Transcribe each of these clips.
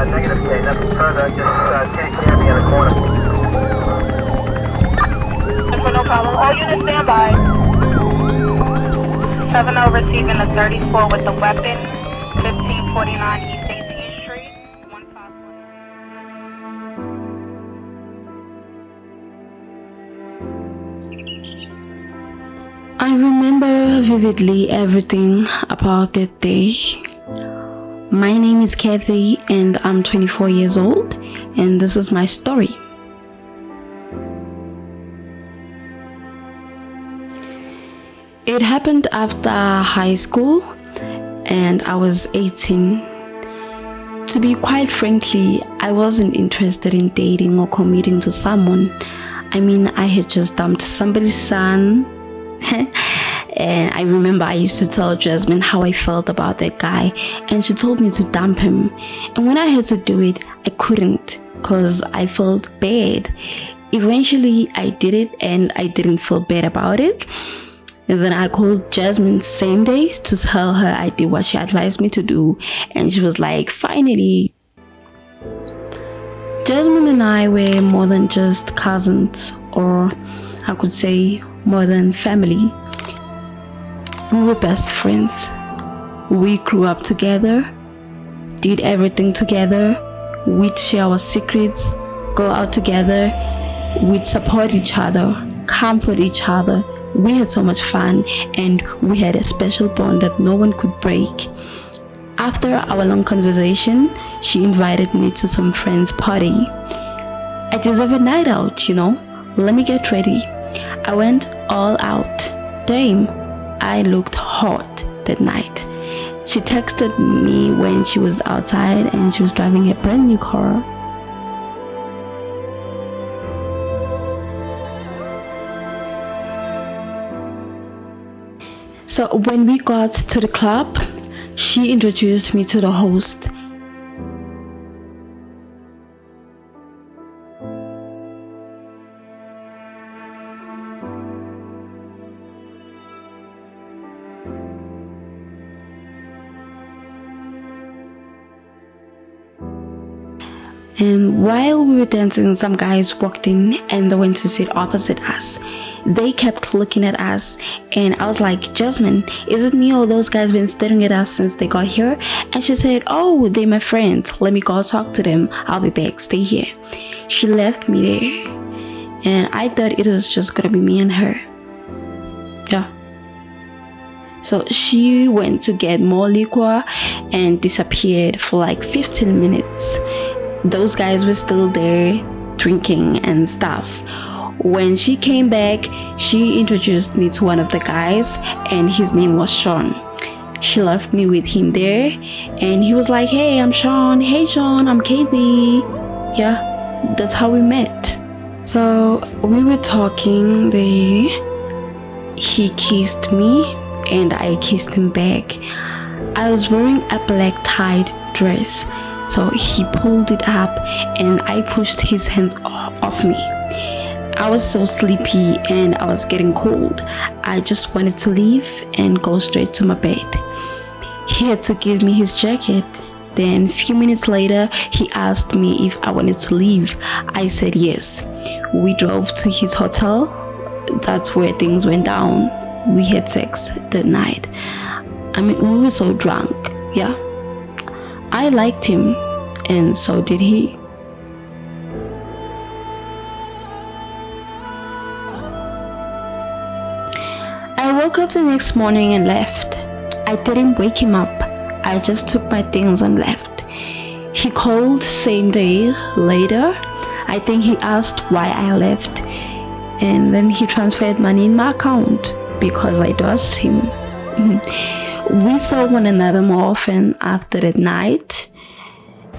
Negative K, nothing further, just candy in the corner. No problem. All units stand by. 7-0 receiving a 34 with a weapon, 1549 East 18th Street, 151. I remember vividly everything about that day. My name is Kathy and I'm 24 years old, and this is my story. It happened after high school and I was 18. To be quite frankly, I wasn't interested in dating or committing to someone. I mean, I had just dumped somebody's son. And I remember I used to tell Jasmin how I felt about that guy, and she told me to dump him. And when I had to do it, I couldn't because I felt bad. Eventually, I did it and I didn't feel bad about it. And then I called Jasmin same day to tell her I did what she advised me to do. And she was like, finally. Jasmin and I were more than just cousins, or I could say more than family. We were best friends. We grew up together, did everything together. We'd share our secrets, go out together. We'd support each other, comfort each other. We had so much fun, and we had a special bond that no one could break. After our long conversation, she invited me to some friend's party. I deserve a night out, Let me get ready. I went all out. Damn, I looked hot that night. She texted me when she was outside and she was driving a brand new car. So when we got to the club, she introduced me to the host. And while we were dancing, some guys walked in and they went to sit opposite us. They kept looking at us, and I was like, Jasmin, is it me or those guys been staring at us since they got here? And she said, oh, they're my friends. Let me go talk to them. I'll be back. Stay here. She left me there, and I thought it was just gonna be me and her. Yeah. So she went to get more liquor and disappeared for like 15 minutes. Those guys were still there drinking and stuff. When she came back, she introduced me to one of the guys, and his name was Sean. She left me with him there, and he was like, hey, I'm Sean. Hey, Sean, I'm Kathy. Yeah, that's how we met. So we were talking there. He kissed me and I kissed him back. I was wearing a black tied dress, so he pulled it up and I pushed his hands off me. I was so sleepy and I was getting cold. I just wanted to leave and go straight to my bed. He had to give me his jacket. Then a few minutes later, he asked me if I wanted to leave. I said yes. We drove to his hotel. That's where things went down. We had sex that night. I mean, we were so drunk. Yeah. I liked him, and so did he. I woke up the next morning and left. I didn't wake him up. I just took my things and left. He called same day later. I think he asked why I left, and then he transferred money in my account because I dosed him. We saw one another more often after that night,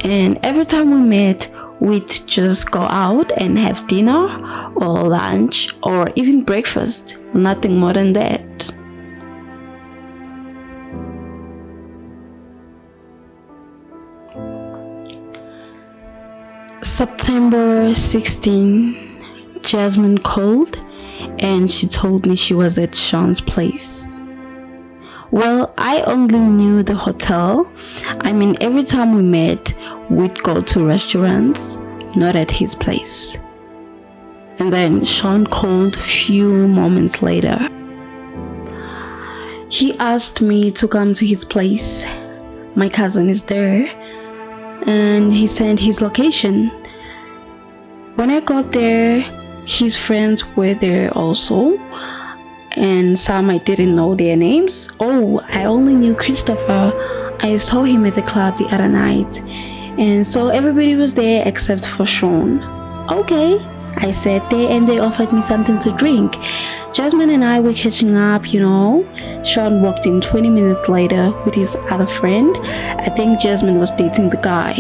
and every time we met, we'd just go out and have dinner or lunch or even breakfast. Nothing more than that. September 16, Jasmin called and she told me she was at Sean's place. Well, I only knew the hotel. I mean, every time we met, we'd go to restaurants, not at his place. And then Sean called few moments later. He asked me to come to his place. My cousin is there, and he sent his location. When I got there, his friends were there also, and some I didn't know their names. Oh, I only knew Christopher. I saw him at the club the other night, and so everybody was there except for Sean. Okay, I sat there and they offered me something to drink. Jasmin and I were catching up, you know. Sean walked in 20 minutes later with his other friend. I think Jasmin was dating the guy.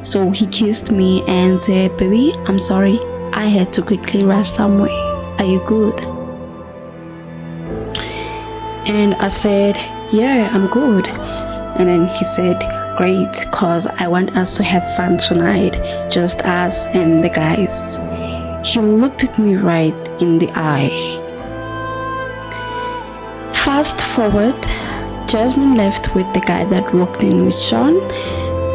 So he kissed me and said, "Baby, I'm sorry. I had to quickly rush somewhere. Are you good?" And I said, "Yeah, I'm good." And then he said, "Great, cause I want us to have fun tonight, just us and the guys." He looked at me right in the eye. Fast forward, Jasmin left with the guy that walked in with Sean,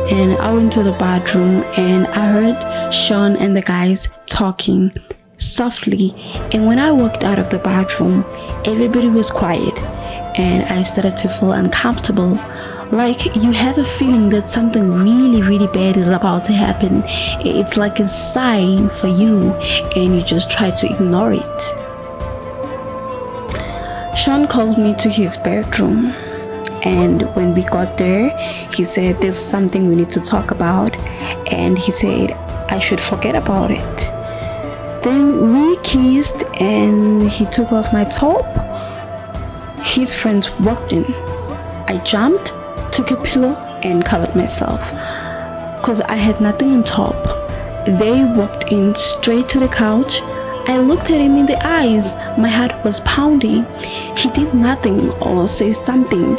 and I went to the bathroom and I heard Sean and the guys talking softly. And when I walked out of the bathroom, everybody was quiet and I started to feel uncomfortable. Like you have a feeling that something really bad is about to happen. It's like a sign for you and you just try to ignore it. Sean called me to his bedroom, and when we got there, he said there's something we need to talk about, and he said I should forget about it. Then we kissed and he took off my top. His friends walked in. I jumped, took a pillow and covered myself because I had nothing on top. They walked in straight to the couch. I looked at him in the eyes. My heart was pounding. He did nothing or say something.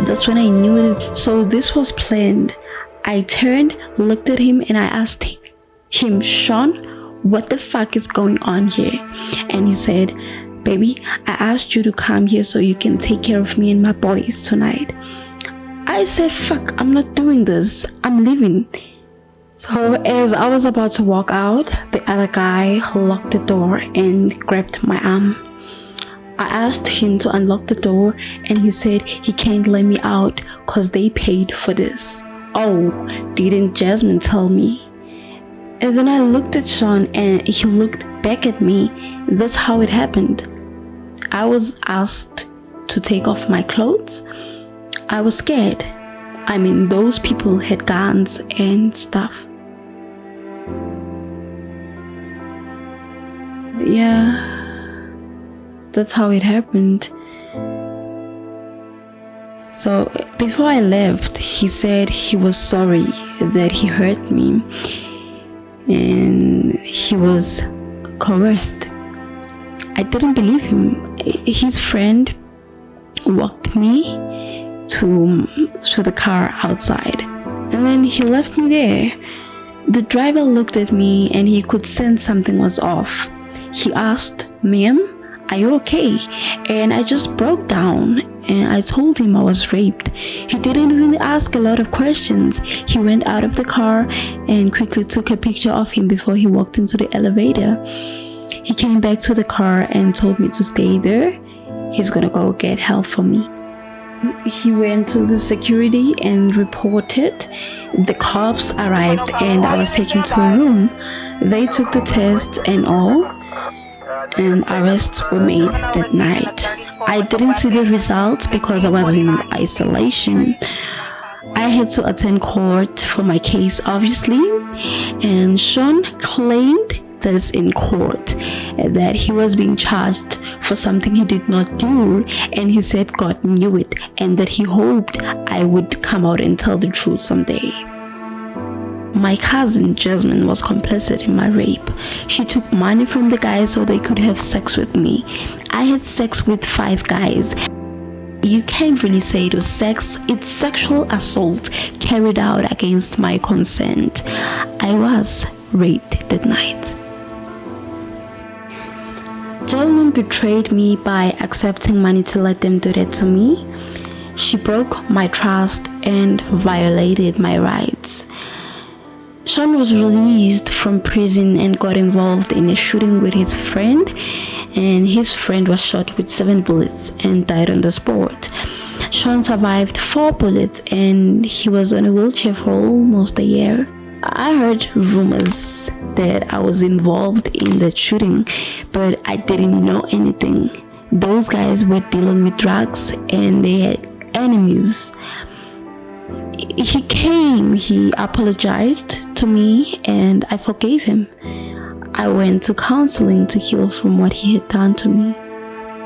That's when I knew it. So this was planned. I turned, looked at him and I asked him, "Sean, what the fuck is going on here?" And he said, "Baby, I asked you to come here so you can take care of me and my boys tonight." I said, "Fuck, I'm not doing this. I'm leaving." So as I was about to walk out, the other guy locked the door and grabbed my arm. I asked him to unlock the door and he said he can't let me out cause they paid for this. Oh, didn't Jasmin tell me? And then I looked at Sean and he looked back at me. That's how it happened. I was asked to take off my clothes. I was scared. I mean, those people had guns and stuff. Yeah, that's how it happened. So before I left, he said he was sorry that he hurt me and he was coerced. I didn't believe him. His friend walked me to the car outside and then he left me there. The driver looked at me and he could sense something was off. He asked, "Ma'am, are you okay?" And I just broke down and I told him I was raped. He didn't even ask a lot of questions. He went out of the car and quickly took a picture of him before he walked into the elevator. He came back to the car and told me to stay there. He's gonna go get help for me. He went to the security and reported. The cops arrived and I was taken to a room. They took the test and all, and arrests were made that night. I didn't see the results because I was in isolation. I had to attend court for my case, obviously, and Sean claimed this in court that he was being charged for something he did not do, and he said God knew it and that he hoped I would come out and tell the truth someday. My cousin Jasmin was complicit in my rape. She took money from the guys so they could have sex with me. I had sex with 5 guys. You can't really say it was sex. It's sexual assault carried out against my consent. I was raped that night. Jasmin betrayed me by accepting money to let them do that to me. She broke my trust and violated my rights. Sean was released from prison and got involved in a shooting with his friend, and his friend was shot with 7 bullets and died on the spot. Sean survived 4 bullets and he was on a wheelchair for almost a year. I heard rumors that I was involved in the shooting, but I didn't know anything. Those guys were dealing with drugs and they had enemies. He came, he apologized to me, and I forgave him. I went to counseling to heal from what he had done to me.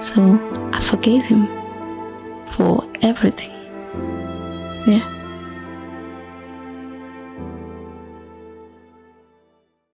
So I forgave him for everything. Yeah.